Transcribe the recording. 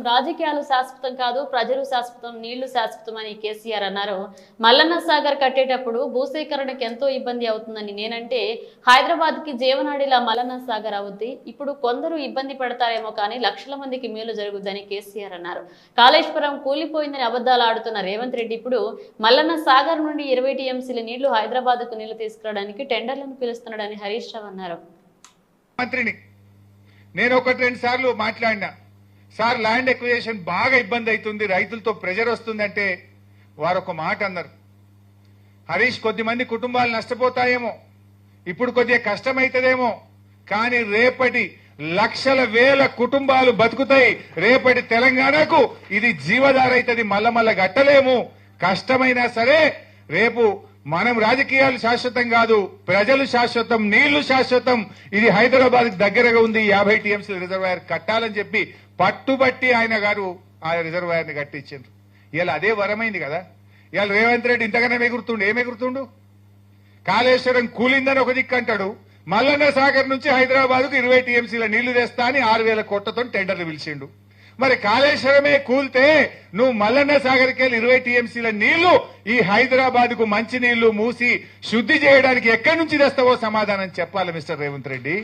రాజకీయాలు శాశ్వతం కాదు, ప్రజలు శాశ్వతం, నీళ్లు శాశ్వతం అని కేసీఆర్ అన్నారు. మల్లన్న సాగర్ కట్టేటప్పుడు భూసేకరణకు ఎంతో ఇబ్బంది అవుతుందని నేనంటే హైదరాబాద్ కి జీవనాడిలా మల్లన్న సాగర్ అవుద్ది. ఇప్పుడు కొందరు ఇబ్బంది పడతారేమో కానీ లక్షల మందికి మేలు జరుగుద్దని కేసీఆర్ అన్నారు. కాళేశ్వరం కూలిపోయిందని అబద్దాలు ఆడుతున్న రేవంత్ రెడ్డి ఇప్పుడు మల్లన్న సాగర్ నుండి 20 టీఎంసీల నీళ్లు హైదరాబాద్ కు నీళ్లు తీసుకురావడానికి టెండర్లను పిలుస్తున్నాడని హరీష్ రావు అన్నారు. నేను ఒకటి రెండు సార్లు మాట్లాడినా, సార్ ల్యాండ్ ఎక్విజిషన్ బాగా ఇబ్బంది అవుతుంది, రైతులతో ప్రెజర్ వస్తుందంటే వారు ఒక మాట అన్నారు, హరీష్ కొద్దిమంది కుటుంబాలు నష్టపోతాయేమో, ఇప్పుడు కొద్దిగా కష్టమైతుందేమో, కానీ రేపటి లక్షల వేల కుటుంబాలు బతుకుతాయి. రేపటి తెలంగాణకు ఇది జీవధార అవుతుంది. మల్ల గట్టలేము. కష్టమైనా సరే రేపు మనం రాజకీయాలు శాశ్వతం కాదు, ప్రజలు శాశ్వతం, నీళ్లు శాశ్వతం. ఇది హైదరాబాద్ దగ్గరగా ఉంది. 50 టీఎంసీ రిజర్వాయర్ కట్టాలని చెప్పి పట్టుబట్టి ఆయన గారు ఆ రిజర్వాయర్ ని కట్టించారు. ఇలా అదే వరమైంది కదా. ఇవాళ రేవంత్ రెడ్డి ఇంతగానే ఏమెగురుతుండు. కాళేశ్వరం కూలిందని ఒక దిక్కు అంటాడు, మల్లన్న సాగర్ నుంచి హైదరాబాద్ కు 20 టీఎంసీల నీళ్లు తెస్తా అని 6,000 కోట్లతో టెండర్లు పిలిచిండు. మరి కాళేశ్వరమే కూల్తే నువ్వు మల్లన్న సాగర్కి వెళ్ళి 20 టీఎంసీల నీళ్లు ఈ హైదరాబాద్ కు మంచి నీళ్లు మూసి శుద్ధి చేయడానికి ఎక్కడి నుంచి తెస్తావో సమాధానం చెప్పాలి మిస్టర్ రేవంత్ రెడ్డి.